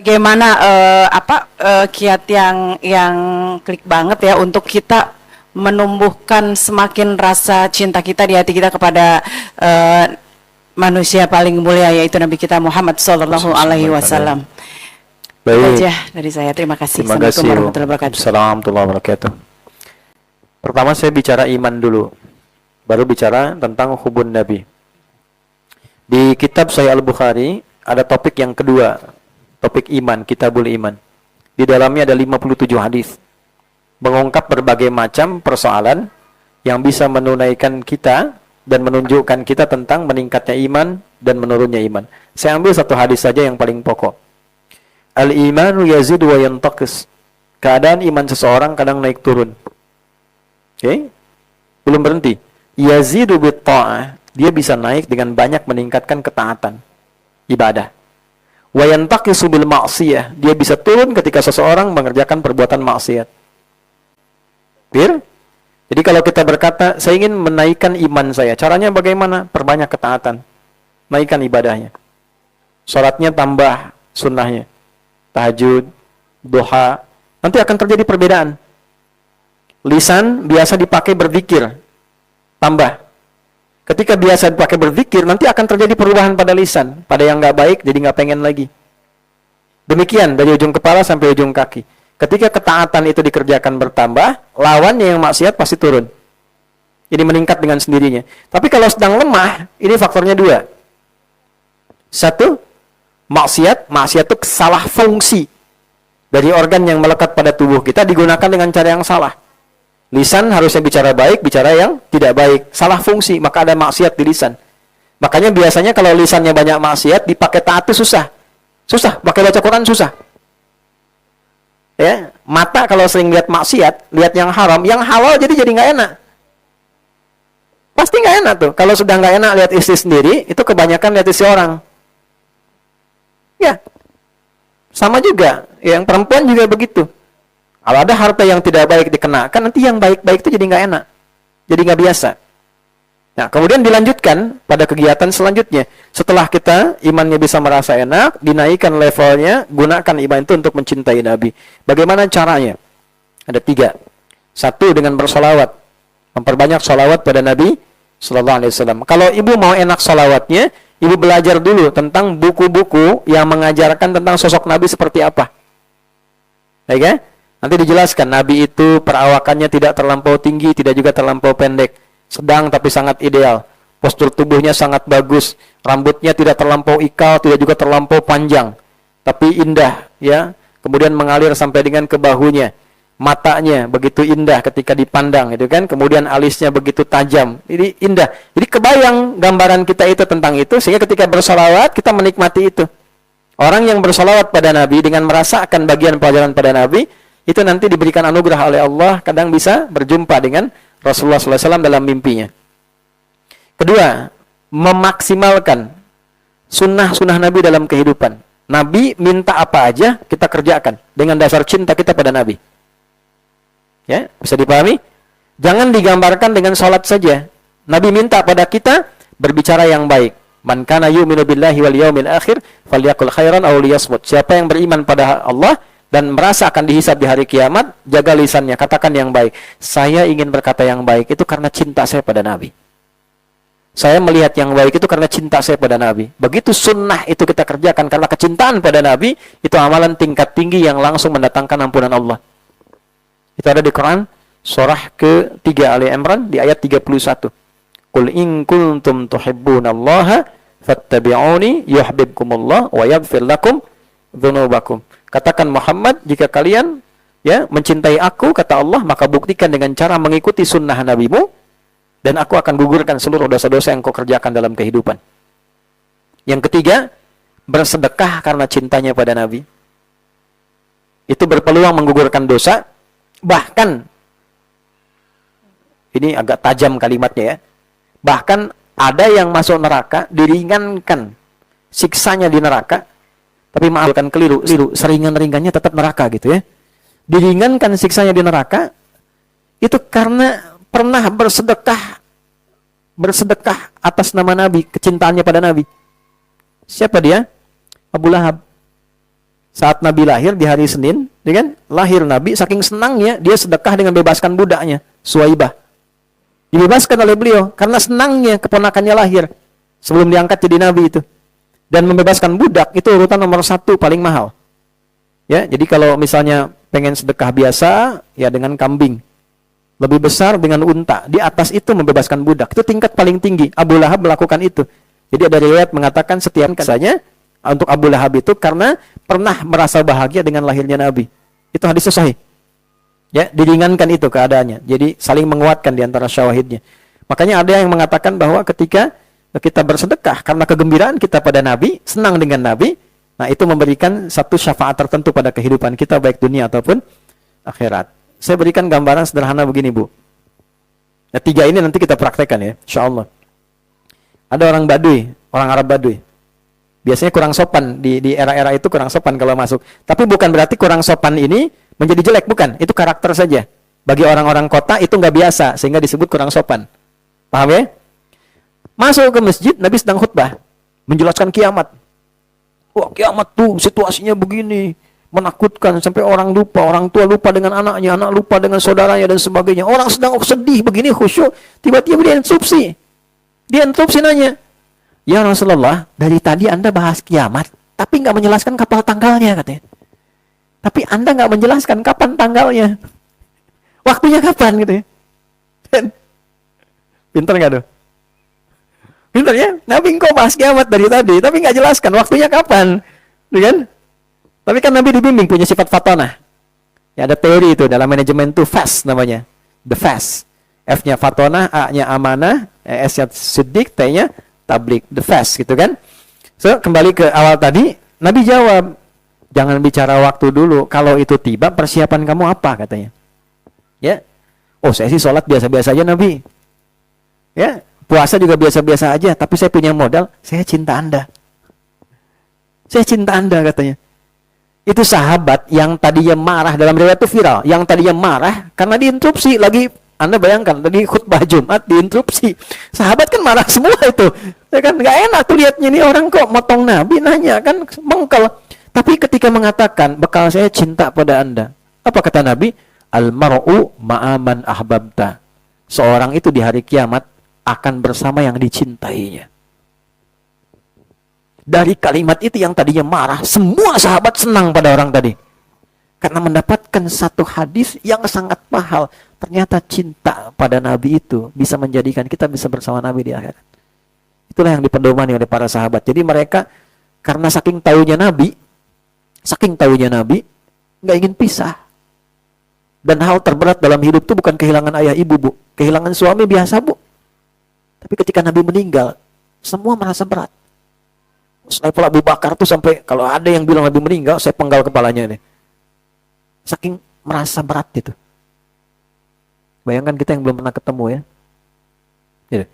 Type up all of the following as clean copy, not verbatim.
bagaimana kiat yang klik banget ya untuk kita menumbuhkan semakin rasa cinta kita di hati kita kepada manusia paling mulia, yaitu Nabi kita Muhammad Sallallahu Alaihi Wasallam. Baik. Itu aja dari saya. Terima kasih. Terima kasih. Assalamualaikum warahmatullahi wabarakatuh. Assalamualaikum warahmatullahi wabarakatuh. Pertama saya bicara iman dulu, baru bicara tentang hubun Nabi. Di kitab Sahih Al-Bukhari ada topik yang kedua, topik iman, Kitabul Iman. Di dalamnya ada 57 hadis, mengungkap berbagai macam persoalan yang bisa menunaikan kita dan menunjukkan kita tentang meningkatnya iman dan menurunnya iman. Saya ambil satu hadis saja yang paling pokok. Al-imanu yazidu wa yantaqis. Keadaan iman seseorang kadang naik turun. Oke? Belum berhenti. Yazidu bit ta'ah. Dia bisa naik dengan banyak meningkatkan ketaatan, ibadah. Wa yantaqisu bil ma'siyah. Dia bisa turun ketika seseorang mengerjakan perbuatan maksiat. Clear? Jadi kalau kita berkata, saya ingin menaikkan iman saya, caranya bagaimana? Perbanyak ketaatan, naikkan ibadahnya. Salatnya tambah sunnahnya, tahajud, duha. Nanti akan terjadi perbedaan. Lisan biasa dipakai berzikir, tambah. Ketika biasa dipakai berzikir, nanti akan terjadi perubahan pada lisan. Pada yang nggak baik, jadi nggak pengen lagi. Demikian, dari ujung kepala sampai ujung kaki. Ketika ketaatan itu dikerjakan bertambah, lawannya yang maksiat pasti turun. Jadi meningkat dengan sendirinya. Tapi kalau sedang lemah, ini faktornya dua. Satu, maksiat itu salah fungsi dari organ yang melekat pada tubuh kita digunakan dengan cara yang salah. Lisan harusnya bicara baik, bicara yang tidak baik, salah fungsi, maka ada maksiat di lisan. Makanya biasanya kalau lisannya banyak maksiat, dipakai taat itu susah. Susah, pakai baca Quran susah. Ya, mata kalau sering lihat maksiat, lihat yang haram, yang halal jadi nggak enak. Pasti nggak enak tuh. Kalau sudah nggak enak lihat istri sendiri, itu kebanyakan lihat istri orang. Ya, sama juga. Yang perempuan juga begitu. Kalau ada harta yang tidak baik dikenakan, nanti yang baik-baik itu jadi nggak enak. Jadi nggak biasa. Nah, kemudian dilanjutkan pada kegiatan selanjutnya. Setelah kita imannya bisa merasa enak, dinaikkan levelnya, gunakan iman itu untuk mencintai Nabi. Bagaimana caranya? Ada 3. 1, dengan bersolawat. Memperbanyak solawat pada Nabi Sallallahu Alaihi Wasallam. Kalau ibu mau enak solawatnya, ibu belajar dulu tentang buku-buku yang mengajarkan tentang sosok Nabi seperti apa. Baik ya? Nanti dijelaskan, Nabi itu perawakannya tidak terlampau tinggi, tidak juga terlampau pendek. Sedang tapi sangat ideal. Postur tubuhnya sangat bagus. Rambutnya tidak terlampau ikal, tidak juga terlampau panjang. Tapi indah, ya. Kemudian mengalir sampai dengan ke bahunya. Matanya begitu indah ketika dipandang, gitu kan. Kemudian alisnya begitu tajam. Jadi indah. Jadi kebayang gambaran kita itu tentang itu, sehingga ketika bersolawat, kita menikmati itu. Orang yang bersolawat pada Nabi dengan merasakan bagian pelajaran pada Nabi, itu nanti diberikan anugerah oleh Allah, kadang bisa berjumpa dengan Rasulullah SAW dalam mimpinya. Kedua, memaksimalkan sunnah-sunnah Nabi dalam kehidupan. Nabi minta apa aja, kita kerjakan dengan dasar cinta kita pada Nabi. Ya, bisa dipahami? Jangan digambarkan dengan sholat saja. Nabi minta pada kita berbicara yang baik. Man kana yu'minu billahi wal yawmil akhir falyaqul khairan aw liyasmut. Siapa yang beriman pada Allah dan merasa akan dihisab di hari kiamat, jaga lisannya, katakan yang baik. Saya ingin berkata yang baik itu karena cinta saya pada Nabi. Saya melihat yang baik itu karena cinta saya pada Nabi. Begitu sunnah itu kita kerjakan karena kecintaan pada Nabi, itu amalan tingkat tinggi yang langsung mendatangkan ampunan Allah. Itu ada di Quran, surah ke-3 Ali Imran, di ayat 31. Qul in kuntum tuhibbunallaha fattabi'uni yuhibbukumullah wa yaghfir lakum dzunubakum. Katakan Muhammad, jika kalian mencintai aku, kata Allah, maka buktikan dengan cara mengikuti sunnah Nabimu, dan aku akan gugurkan seluruh dosa-dosa yang kau kerjakan dalam kehidupan. Yang ketiga, bersedekah karena cintanya pada Nabi. Itu berpeluang menggugurkan dosa, bahkan, ini agak tajam kalimatnya ya, bahkan ada yang masuk neraka, diringankan siksanya di neraka, tapi maafkan keliru, seringan-ringannya tetap neraka gitu ya. Diringankan siksanya di neraka, itu karena pernah bersedekah atas nama Nabi, kecintaannya pada Nabi. Siapa dia? Abu Lahab. Saat Nabi lahir di hari Senin, ya kan? Lahir Nabi, saking senangnya dia sedekah dengan bebaskan budaknya, Suwaibah. Dibebaskan oleh beliau karena senangnya keponakannya lahir sebelum diangkat jadi Nabi itu. Dan membebaskan budak itu urutan nomor 1 paling mahal. Ya, jadi kalau misalnya pengen sedekah biasa, ya dengan kambing. Lebih besar dengan unta. Di atas itu membebaskan budak. Itu tingkat paling tinggi. Abu Lahab melakukan itu. Jadi ada riwayat mengatakan setiap kasanya untuk Abu Lahab itu karena pernah merasa bahagia dengan lahirnya Nabi. Itu hadis sahih. Ya, diringankan itu keadaannya. Jadi saling menguatkan di antara syawahidnya. Makanya ada yang mengatakan bahwa ketika kita bersedekah karena kegembiraan kita pada Nabi, senang dengan Nabi, nah itu memberikan satu syafaat tertentu pada kehidupan kita baik dunia ataupun akhirat. Saya berikan gambaran sederhana begini, Bu. Nah, 3 ini nanti kita praktekkan ya, insyaallah. Ada orang Baduy, orang Arab Baduy. Biasanya kurang sopan di era-era itu, kurang sopan kalau masuk. Tapi bukan berarti kurang sopan ini menjadi jelek, bukan. Itu karakter saja. Bagi orang-orang kota itu nggak biasa sehingga disebut kurang sopan. Paham ya? Masuk ke masjid, Nabi sedang khutbah menjelaskan kiamat. Wah, kiamat tuh situasinya begini, menakutkan sampai orang lupa, orang tua lupa dengan anaknya, anak lupa dengan saudaranya dan sebagainya. Orang sedang sedih begini khusyuk, tiba-tiba dia interupsi. Dia interupsi nanya, "Ya Rasulullah, dari tadi Anda bahas kiamat, tapi nggak menjelaskan kapan tanggalnya," katanya. "Tapi Anda nggak menjelaskan kapan tanggalnya. Waktunya kapan," gitu ya. Pinter nggak tuh? Pinter ya? Nabi engkau bahas kiamat dari tadi, tapi nggak jelaskan waktunya kapan. Kan? Tapi kan Nabi dibimbing punya sifat fatonah. Ya, ada teori itu dalam manajemen tuh fast namanya. The fast. F-nya fatonah, A-nya amanah, S-nya siddiq, T-nya tablik. The fast gitu kan. So, kembali ke awal tadi, Nabi jawab, "Jangan bicara waktu dulu. Kalau itu tiba, persiapan kamu apa?" katanya. Ya. "Oh, saya sih sholat biasa-biasa aja, Nabi." Ya. "Puasa juga biasa-biasa aja, tapi saya punya modal, saya cinta Anda." Saya cinta Anda, katanya. Itu sahabat yang tadinya marah, dalam riwayat itu viral, yang tadinya marah karena diinterupsi lagi. Anda bayangkan, tadi khutbah Jumat diinterupsi. Sahabat kan marah semua itu. Ya kan, nggak enak tuh lihatnya, ini orang kok motong Nabi, nanya kan, mengkel. Tapi ketika mengatakan, "Bekal saya cinta pada Anda." Apa kata Nabi? "Al-mar'u ma'aman ahbabta." Seorang itu di hari kiamat akan bersama yang dicintainya. Dari kalimat itu yang tadinya marah, semua sahabat senang pada orang tadi. Karena mendapatkan satu hadis yang sangat mahal. Ternyata cinta pada Nabi itu bisa menjadikan kita bisa bersama Nabi di akhirat. Itulah yang dipedomani oleh para sahabat. Jadi mereka karena saking tahunya Nabi, nggak ingin pisah. Dan hal terberat dalam hidup itu bukan kehilangan ayah ibu, Bu. Kehilangan suami biasa, Bu. Tapi ketika Nabi meninggal, semua merasa berat. Level Abu Bakar tuh sampai kalau ada yang bilang Nabi meninggal, saya penggal kepalanya nih. Saking merasa berat itu. Bayangkan kita yang belum pernah ketemu ya. Gitu.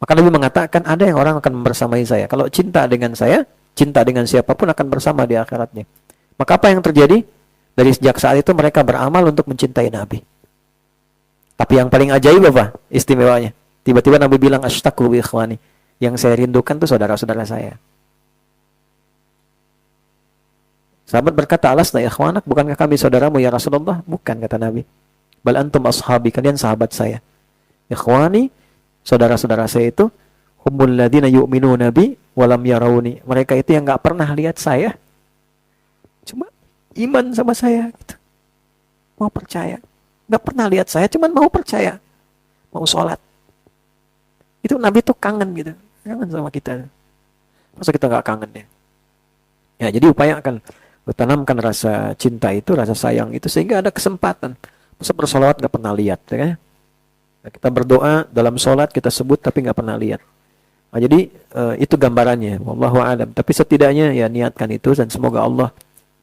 Maka Nabi mengatakan ada yang orang akan membersamai saya. Kalau cinta dengan saya, cinta dengan siapapun akan bersama di akhiratnya. Maka apa yang terjadi? Dari sejak saat itu mereka beramal untuk mencintai Nabi. Tapi yang paling ajaib apa? Istimewanya. Tiba-tiba Nabi bilang, "Ashtaqu bi ikhwani." Yang saya rindukan tuh saudara-saudara saya. Sahabat berkata, "Alasna ikhwanak, bukankah kami saudaramu ya Rasulullah?" "Bukan," kata Nabi. "Bal antum ashabi, kalian sahabat saya." Ikhwani, saudara-saudara saya itu, humul ladina yu'minuna bi walam yarawni. Mereka itu yang enggak pernah lihat saya, cuma iman sama saya gitu. Mau percaya. Enggak pernah lihat saya, cuma mau percaya. Mau sholat. Itu Nabi tuh kangen gitu. Kangen sama kita. Masa kita enggak kangen ya? Ya, jadi upayakan tanamkan rasa cinta itu, rasa sayang itu, sehingga ada kesempatan. Masa bersolawat nggak pernah lihat, ya kan? Nah, kita berdoa dalam sholat kita sebut tapi nggak pernah lihat. Nah, jadi itu gambarannya. Wallahu a'lam. Tapi setidaknya ya niatkan itu dan semoga Allah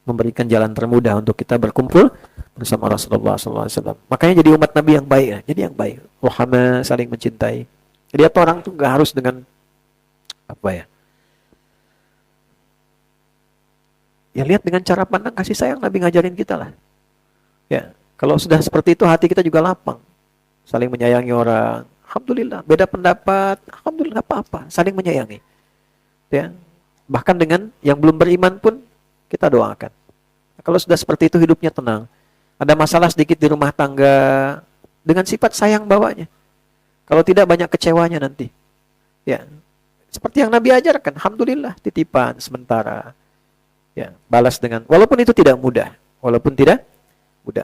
memberikan jalan termudah untuk kita berkumpul bersama Rasulullah SAW. Makanya jadi umat Nabi yang baik, ya. Jadi yang baik. Rahama, saling mencintai. Jadi apa orang tuh nggak harus dengan apa ya? Ya lihat dengan cara pandang kasih sayang Nabi ngajarin kita lah. Ya, kalau sudah seperti itu hati kita juga lapang. Saling menyayangi orang. Alhamdulillah, beda pendapat, alhamdulillah apa-apa, saling menyayangi. Ya. Bahkan dengan yang belum beriman pun kita doakan. Kalau sudah seperti itu hidupnya tenang. Ada masalah sedikit di rumah tangga, dengan sifat sayang bawanya. Kalau tidak banyak kecewanya nanti. Ya, seperti yang Nabi ajarkan, alhamdulillah, titipan sementara. Ya, balas dengan, walaupun itu tidak mudah,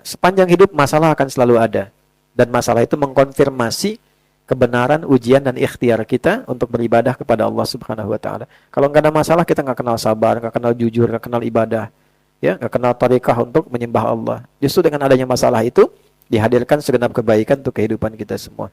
sepanjang hidup masalah akan selalu ada. Dan masalah itu mengkonfirmasi kebenaran, ujian, dan ikhtiar kita untuk beribadah kepada Allah Subhanahu wa Ta'ala. Kalau nggak ada masalah, kita nggak kenal sabar, nggak kenal jujur, nggak kenal ibadah, ya, nggak kenal tariqah untuk menyembah Allah. Justru dengan adanya masalah itu dihadirkan segenap kebaikan untuk kehidupan kita semua.